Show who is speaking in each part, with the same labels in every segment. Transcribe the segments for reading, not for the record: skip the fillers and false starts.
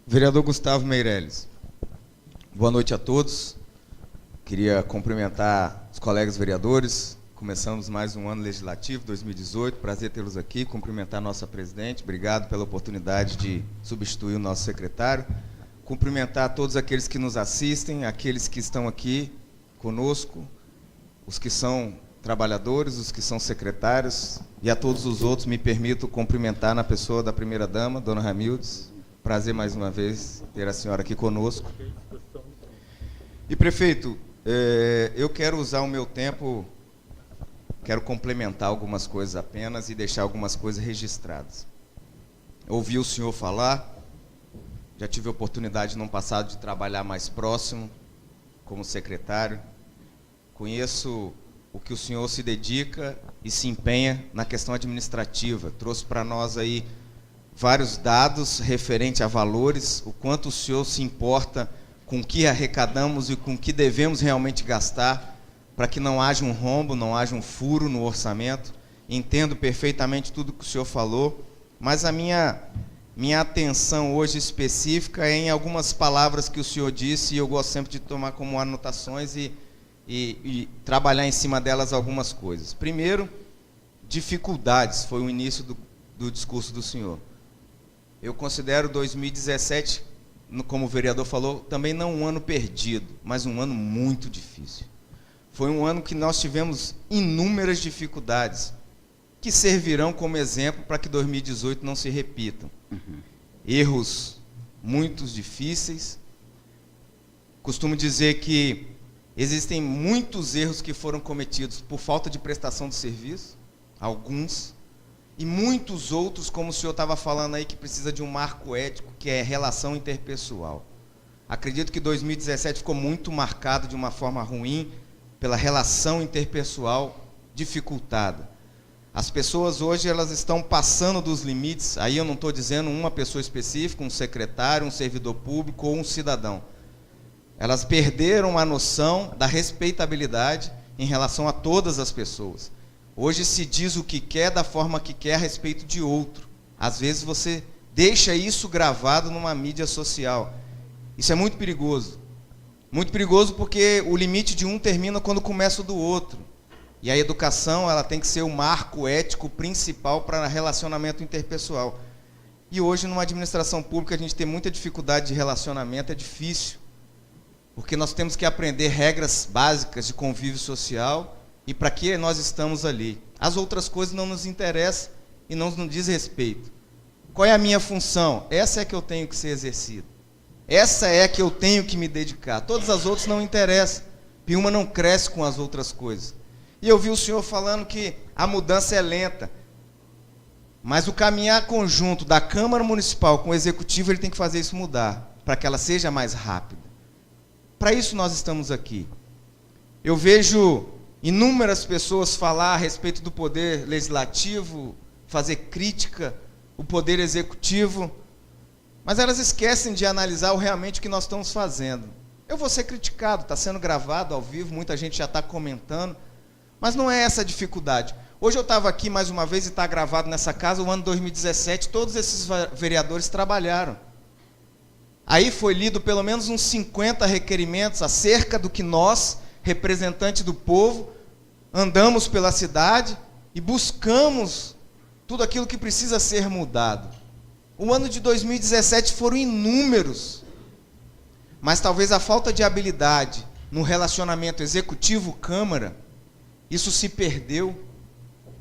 Speaker 1: Vereador Gustavo Meirelles, boa noite a todos. Queria cumprimentar os colegas vereadores. Começamos mais um ano legislativo, 2018. Prazer tê-los aqui. Cumprimentar a nossa presidente. Obrigado pela oportunidade de substituir o nosso secretário. Cumprimentar todos aqueles que nos assistem, aqueles que estão aqui conosco, os que são trabalhadores, os que são secretários, e a todos os outros me permito cumprimentar na pessoa da primeira-dama, dona Ramildes. Prazer mais uma vez ter a senhora aqui conosco. E, prefeito, eu quero usar o meu tempo, quero complementar algumas coisas apenas e deixar algumas coisas registradas. Ouvi o senhor falar, já tive a oportunidade no passado de trabalhar mais próximo como secretário. Conheço o que o senhor se dedica e se empenha na questão administrativa. Trouxe para nós aí vários dados referentes a valores, o quanto o senhor se importa com o que arrecadamos e com o que devemos realmente gastar, para que não haja um rombo, não haja um furo no orçamento. Entendo perfeitamente tudo que o senhor falou, mas a minha atenção hoje específica é em algumas palavras que o senhor disse, e eu gosto sempre de tomar como anotações e trabalhar em cima delas algumas coisas. Primeiro, dificuldades, foi o início do discurso do senhor. Eu considero 2017, como o vereador falou, também não um ano perdido, mas um ano muito difícil. Foi um ano que nós tivemos inúmeras dificuldades, que servirão como exemplo para que 2018 não se repitam. Erros muito difíceis. Costumo dizer que existem muitos erros que foram cometidos por falta de prestação de serviço, alguns, e muitos outros, como o senhor estava falando aí, que precisa de um marco ético, que é relação interpessoal. Acredito que 2017 ficou muito marcado de uma forma ruim pela relação interpessoal dificultada. As pessoas hoje elas estão passando dos limites, aí eu não estou dizendo uma pessoa específica, um secretário, um servidor público ou um cidadão. Elas perderam a noção da respeitabilidade em relação a todas as pessoas. Hoje se diz o que quer, da forma que quer, a respeito de outro. Às vezes você deixa isso gravado numa mídia social. Isso é muito perigoso. Muito perigoso porque o limite de um termina quando começa o do outro. E a educação ela tem que ser o marco ético principal para relacionamento interpessoal. E hoje, numa administração pública, a gente tem muita dificuldade de relacionamento, é difícil. Porque nós temos que aprender regras básicas de convívio social e para que nós estamos ali. As outras coisas não nos interessam e não nos diz respeito. Qual é a minha função? Essa é que eu tenho que ser exercida. Essa é que eu tenho que me dedicar. Todas as outras não interessam. E uma não cresce com as outras coisas. E eu vi o senhor falando que a mudança é lenta. Mas o caminhar conjunto da Câmara Municipal com o Executivo, ele tem que fazer isso mudar, para que ela seja mais rápida. Para isso nós estamos aqui. Eu vejo inúmeras pessoas falar a respeito do poder legislativo, fazer crítica, o poder executivo, mas elas esquecem de analisar realmente o que nós estamos fazendo. Eu vou ser criticado, está sendo gravado ao vivo, muita gente já está comentando, mas não é essa a dificuldade. Hoje eu estava aqui mais uma vez e está gravado nessa casa, o ano 2017, todos esses vereadores trabalharam. Aí foi lido pelo menos uns 50 requerimentos acerca do que nós, representantes do povo, andamos pela cidade e buscamos tudo aquilo que precisa ser mudado. O ano de 2017 foram inúmeros, mas talvez a falta de habilidade no relacionamento executivo-câmara, isso se perdeu,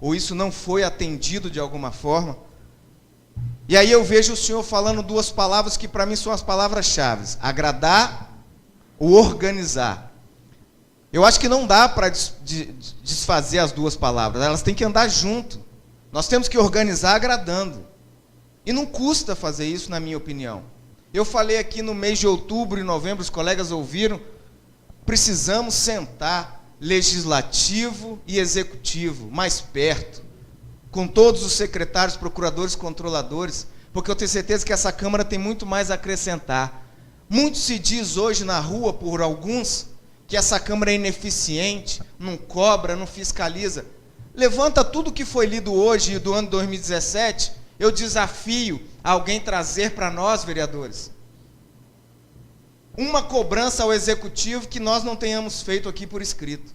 Speaker 1: ou isso não foi atendido de alguma forma. E aí eu vejo o senhor falando duas palavras que para mim são as palavras-chave: agradar ou organizar. Eu acho que não dá para desfazer as duas palavras, elas têm que andar junto. Nós temos que organizar agradando. E não custa fazer isso, na minha opinião. Eu falei aqui no mês de outubro e novembro, os colegas ouviram, precisamos sentar legislativo e executivo mais perto, com todos os secretários, procuradores, controladores, porque eu tenho certeza que essa Câmara tem muito mais a acrescentar. Muito se diz hoje na rua, por alguns, que essa Câmara é ineficiente, não cobra, não fiscaliza. Levanta tudo que foi lido hoje do ano 2017, eu desafio alguém trazer para nós, vereadores, uma cobrança ao executivo que nós não tenhamos feito aqui por escrito.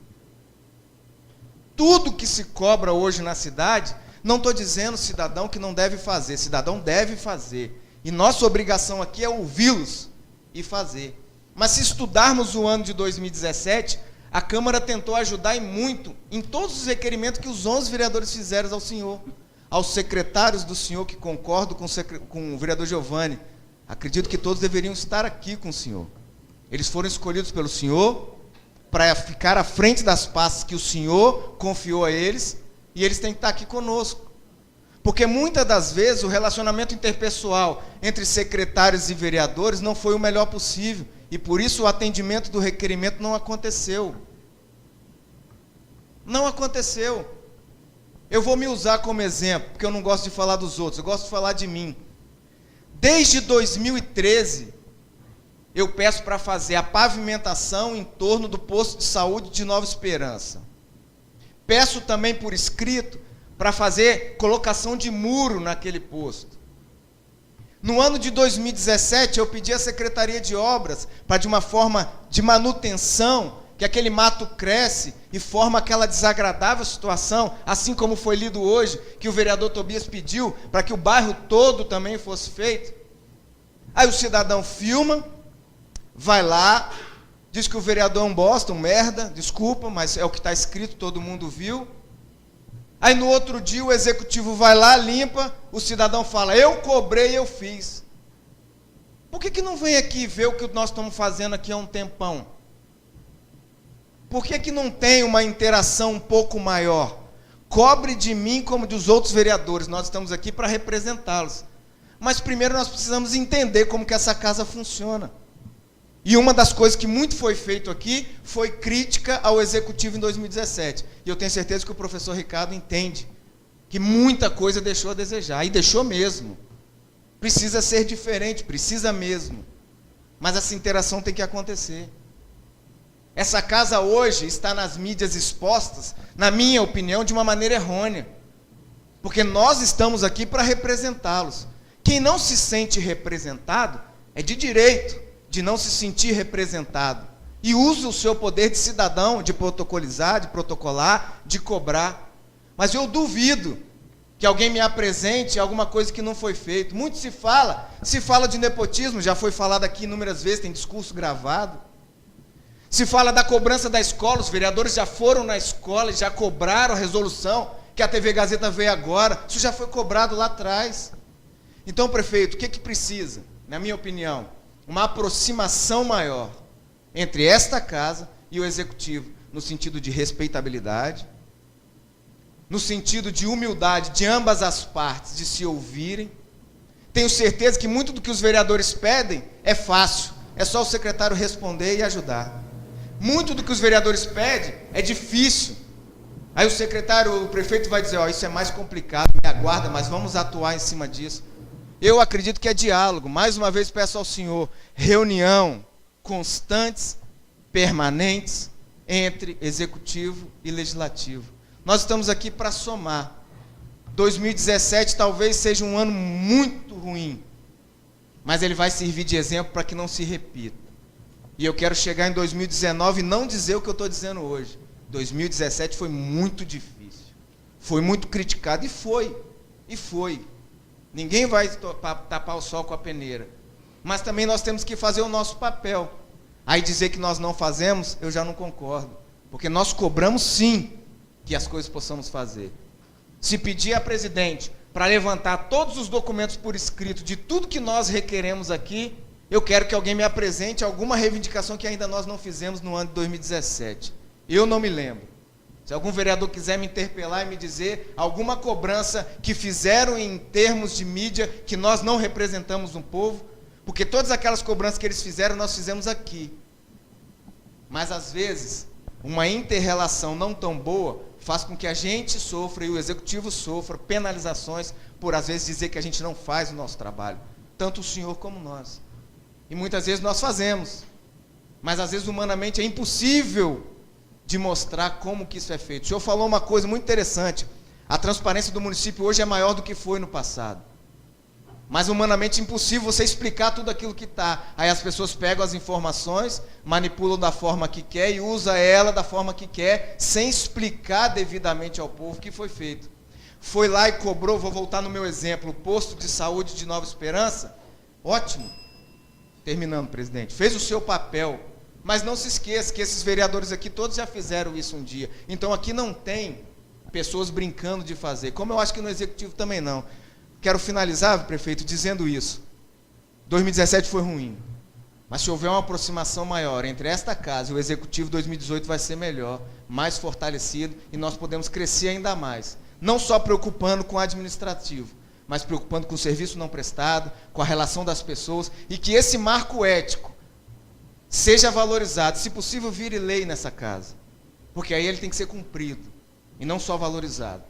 Speaker 1: Tudo que se cobra hoje na cidade, não estou dizendo, cidadão, que não deve fazer. Cidadão deve fazer. E nossa obrigação aqui é ouvi-los e fazer. Mas se estudarmos o ano de 2017, a Câmara tentou ajudar e muito em todos os requerimentos que os 11 vereadores fizeram ao senhor. Aos secretários do senhor, que concordo com o vereador Giovanni. Acredito que todos deveriam estar aqui com o senhor. Eles foram escolhidos pelo senhor para ficar à frente das pastas que o senhor confiou a eles, e eles têm que estar aqui conosco. Porque muitas das vezes o relacionamento interpessoal entre secretários e vereadores não foi o melhor possível, e por isso o atendimento do requerimento não aconteceu. Não aconteceu. Eu vou me usar como exemplo, porque eu não gosto de falar dos outros, eu gosto de falar de mim. Desde 2013, eu peço para fazer a pavimentação em torno do posto de saúde de Nova Esperança. Peço também por escrito para fazer colocação de muro naquele posto. No ano de 2017, eu pedi à Secretaria de Obras para, de uma forma de manutenção, que aquele mato cresce e forma aquela desagradável situação, assim como foi lido hoje, que o vereador Tobias pediu para que o bairro todo também fosse feito. Aí o cidadão filma, vai lá, diz que o vereador é um bosta, um merda, desculpa, mas é o que está escrito, todo mundo viu. Aí no outro dia o executivo vai lá, limpa, o cidadão fala, eu cobrei, eu fiz. Por que não vem aqui ver o que nós estamos fazendo aqui há um tempão? Por que não tem uma interação um pouco maior? Cobre de mim como dos outros vereadores, nós estamos aqui para representá-los. Mas primeiro nós precisamos entender como que essa casa funciona. E uma das coisas que muito foi feito aqui foi crítica ao executivo em 2017. E eu tenho certeza que o professor Ricardo entende que muita coisa deixou a desejar, e deixou mesmo. Precisa ser diferente, precisa mesmo. Mas essa interação tem que acontecer. Essa casa hoje está nas mídias expostas, na minha opinião, de uma maneira errônea. Porque nós estamos aqui para representá-los. Quem não se sente representado é de direito de não se sentir representado. E usa o seu poder de cidadão, de protocolizar, de protocolar, de cobrar. Mas eu duvido que alguém me apresente alguma coisa que não foi feito. Muito se fala de nepotismo, já foi falado aqui inúmeras vezes, tem discurso gravado. Se fala da cobrança da escola, os vereadores já foram na escola e já cobraram a resolução, que a TV Gazeta veio agora, isso já foi cobrado lá atrás. Então, prefeito, o que precisa? Na minha opinião, uma aproximação maior entre esta casa e o executivo, no sentido de respeitabilidade, no sentido de humildade de ambas as partes, de se ouvirem. Tenho certeza que muito do que os vereadores pedem é fácil, é só o secretário responder e ajudar. Muito do que os vereadores pedem é difícil. Aí o prefeito vai dizer, isso é mais complicado, me aguarda, mas vamos atuar em cima disso. Eu acredito que é diálogo. Mais uma vez peço ao senhor, reunião constantes, permanentes, entre executivo e legislativo. Nós estamos aqui para somar. 2017 talvez seja um ano muito ruim, mas ele vai servir de exemplo para que não se repita. E eu quero chegar em 2019 e não dizer o que eu estou dizendo hoje. 2017 foi muito difícil, foi muito criticado, e foi. Ninguém vai tapar o sol com a peneira. Mas também nós temos que fazer o nosso papel. Aí dizer que nós não fazemos, eu já não concordo. Porque nós cobramos sim que as coisas possamos fazer. Se pedir a presidente para levantar todos os documentos por escrito de tudo que nós requeremos aqui, eu quero que alguém me apresente alguma reivindicação que ainda nós não fizemos no ano de 2017. Eu não me lembro. Se algum vereador quiser me interpelar e me dizer alguma cobrança que fizeram em termos de mídia que nós não representamos um povo, porque todas aquelas cobranças que eles fizeram, nós fizemos aqui. Mas, às vezes, uma inter-relação não tão boa faz com que a gente sofra e o executivo sofra penalizações por, às vezes, dizer que a gente não faz o nosso trabalho. Tanto o senhor como nós. E muitas vezes nós fazemos. Mas, às vezes, humanamente, é impossível de mostrar como que isso é feito. O senhor falou uma coisa muito interessante. A transparência do município hoje é maior do que foi no passado. Mas humanamente impossível você explicar tudo aquilo que está. Aí as pessoas pegam as informações, manipulam da forma que quer e usam ela da forma que quer, sem explicar devidamente ao povo o que foi feito. Foi lá e cobrou, vou voltar no meu exemplo, o posto de saúde de Nova Esperança. Ótimo. Terminando, presidente. Fez o seu papel. Mas não se esqueça que esses vereadores aqui todos já fizeram isso um dia. Então aqui não tem pessoas brincando de fazer, como eu acho que no Executivo também não. Quero finalizar, prefeito, dizendo isso. 2017 foi ruim, mas se houver uma aproximação maior entre esta casa e o Executivo, 2018 vai ser melhor, mais fortalecido, e nós podemos crescer ainda mais. Não só preocupando com o administrativo, mas preocupando com o serviço não prestado, com a relação das pessoas, e que esse marco ético seja valorizado, se possível vire lei nessa casa, porque aí ele tem que ser cumprido, e não só valorizado.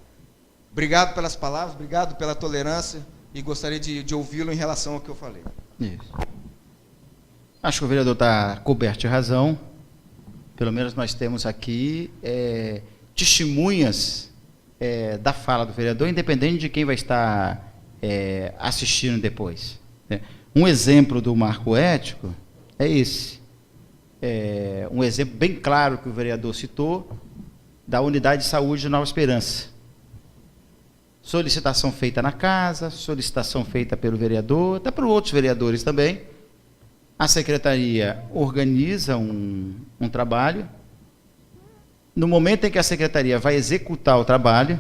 Speaker 1: Obrigado pelas palavras, obrigado pela tolerância, e gostaria de ouvi-lo em relação ao que eu falei.
Speaker 2: Isso. Acho que o vereador está coberto de razão. Pelo menos nós temos aqui testemunhas da fala do vereador, independente de quem vai estar assistindo depois. Um exemplo do marco ético é esse. Um exemplo bem claro que o vereador citou, da unidade de saúde de Nova Esperança. Solicitação feita na casa, solicitação feita pelo vereador, até por outros vereadores também. A secretaria organiza um trabalho. No momento em que a secretaria vai executar o trabalho,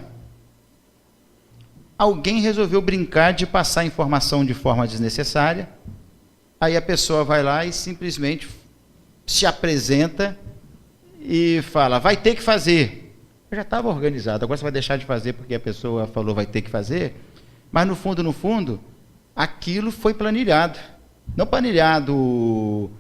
Speaker 2: alguém resolveu brincar de passar informação de forma desnecessária. Aí a pessoa vai lá e simplesmente se apresenta e fala, vai ter que fazer. Já estava organizado, agora você vai deixar de fazer porque a pessoa falou vai ter que fazer, mas no fundo, aquilo foi planilhado. Não planilhado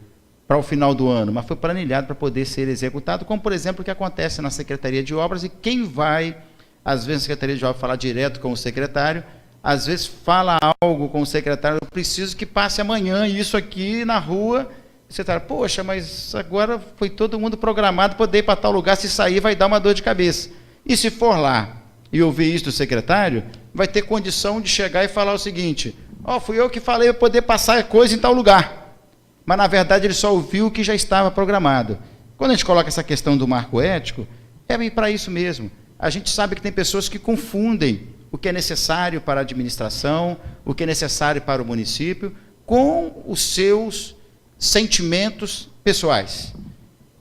Speaker 2: para o final do ano, mas foi planilhado para poder ser executado, como por exemplo o que acontece na Secretaria de Obras, e quem vai, às vezes a Secretaria de Obras falar direto com o secretário, às vezes fala algo com o secretário, eu preciso que passe amanhã isso aqui na rua. Você está, poxa, mas agora foi todo mundo programado para poder ir para tal lugar, se sair vai dar uma dor de cabeça. E se for lá e ouvir isso do secretário, vai ter condição de chegar e falar o seguinte, fui eu que falei para poder passar coisa em tal lugar. Mas, na verdade, ele só ouviu o que já estava programado. Quando a gente coloca essa questão do marco ético, é para isso mesmo. A gente sabe que tem pessoas que confundem o que é necessário para a administração, o que é necessário para o município, com os seus sentimentos pessoais.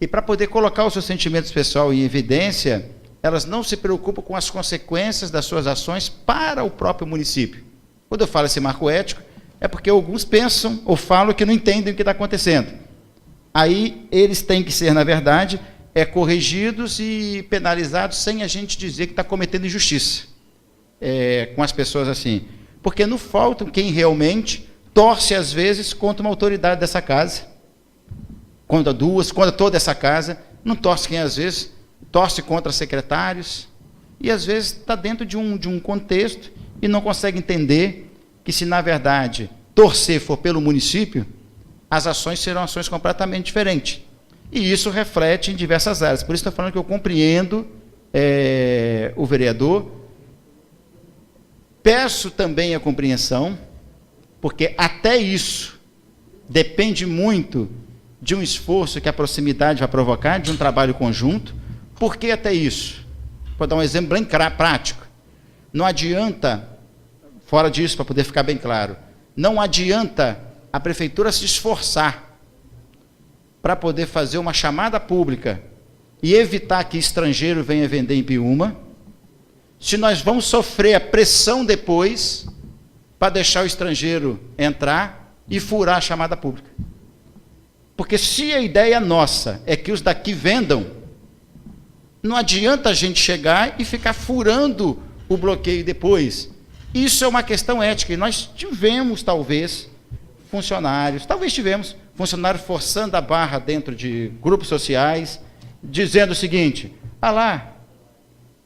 Speaker 2: E para poder colocar os seus sentimentos pessoais em evidência, elas não se preocupam com as consequências das suas ações para o próprio município. Quando eu falo esse marco ético, é porque alguns pensam ou falam que não entendem o que está acontecendo. Aí eles têm que ser, na verdade, corrigidos e penalizados sem a gente dizer que está cometendo injustiça com as pessoas assim. Porque não faltam quem realmente torce, às vezes, contra uma autoridade dessa casa, contra duas, contra toda essa casa, não torce quem, às vezes, torce contra secretários, e, às vezes, está dentro de um contexto e não consegue entender que, se, na verdade, torcer for pelo município, as ações serão ações completamente diferentes. E isso reflete em diversas áreas. Por isso estou falando que eu compreendo o vereador, peço também a compreensão, porque até isso depende muito de um esforço que a proximidade vai provocar, de um trabalho conjunto. Por que até isso? Vou dar um exemplo bem prático. Não adianta, fora disso, para poder ficar bem claro, não adianta a prefeitura se esforçar para poder fazer uma chamada pública e evitar que estrangeiro venha vender em Piúma, se nós vamos sofrer a pressão depois para deixar o estrangeiro entrar e furar a chamada pública. Porque se a ideia nossa é que os daqui vendam, não adianta a gente chegar e ficar furando o bloqueio depois. Isso é uma questão ética, e nós tivemos, talvez, funcionários forçando a barra dentro de grupos sociais, dizendo o seguinte, lá,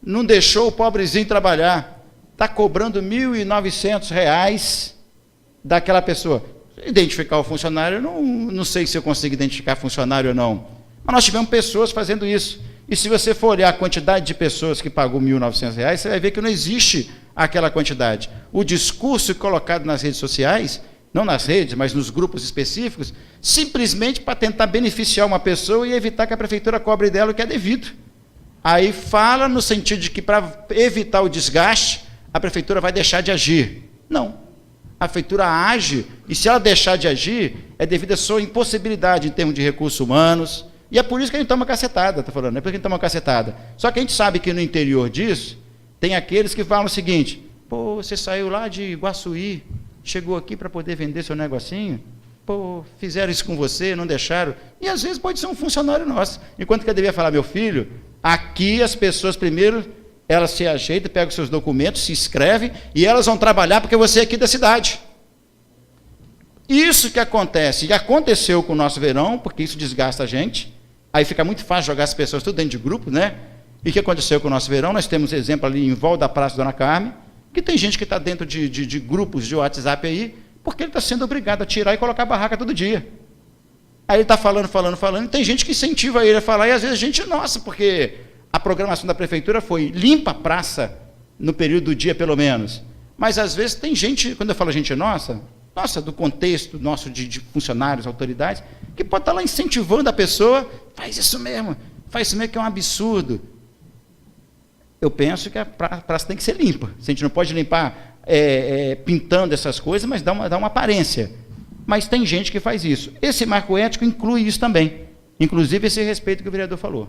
Speaker 2: não deixou o pobrezinho trabalhar, está cobrando R$ 1.900 daquela pessoa. Identificar o funcionário, não sei se eu consigo identificar funcionário ou não, mas nós tivemos pessoas fazendo isso. E se você for olhar a quantidade de pessoas que pagou R$ 1.900, você vai ver que não existe aquela quantidade. o discurso colocado nas redes sociais, não nas redes, mas nos grupos específicos, simplesmente para tentar beneficiar uma pessoa e evitar que a prefeitura cobre dela o que é devido. Aí fala no sentido de que, para evitar o desgaste, a prefeitura vai deixar de agir. Não. A prefeitura age, e se ela deixar de agir, é devido à sua impossibilidade em termos de recursos humanos, e é por isso que a gente toma cacetada, está falando, é por isso que a gente toma cacetada. Só que a gente sabe que no interior disso, tem aqueles que falam o seguinte: pô, você saiu lá de Iguaçuí, chegou aqui para poder vender seu negocinho, pô, fizeram isso com você, não deixaram, e às vezes pode ser um funcionário nosso, enquanto que eu devia falar: meu filho, aqui as pessoas primeiro, elas se ajeitam, pegam os seus documentos, se inscrevem, e elas vão trabalhar porque você é aqui da cidade. Isso que acontece, e aconteceu com o nosso verão, porque isso desgasta a gente, aí fica muito fácil jogar as pessoas tudo dentro de grupo, né? E o que aconteceu com o nosso verão? Nós temos exemplo ali em volta da Praça Dona Carmen, que tem gente que está dentro de grupos de WhatsApp aí, porque ele está sendo obrigado a tirar e colocar a barraca todo dia. Aí ele está falando, e tem gente que incentiva ele a falar, e às vezes a gente, nossa, porque a programação da prefeitura foi limpa a praça no período do dia, pelo menos. Mas às vezes tem gente, quando eu falo gente nossa, do contexto nosso de funcionários, autoridades, que pode estar lá incentivando a pessoa, faz isso mesmo que é um absurdo. Eu penso que a praça tem que ser limpa. A gente não pode limpar pintando essas coisas, mas dá uma aparência. Mas tem gente que faz isso. Esse marco ético inclui isso também. Inclusive esse respeito que o vereador falou.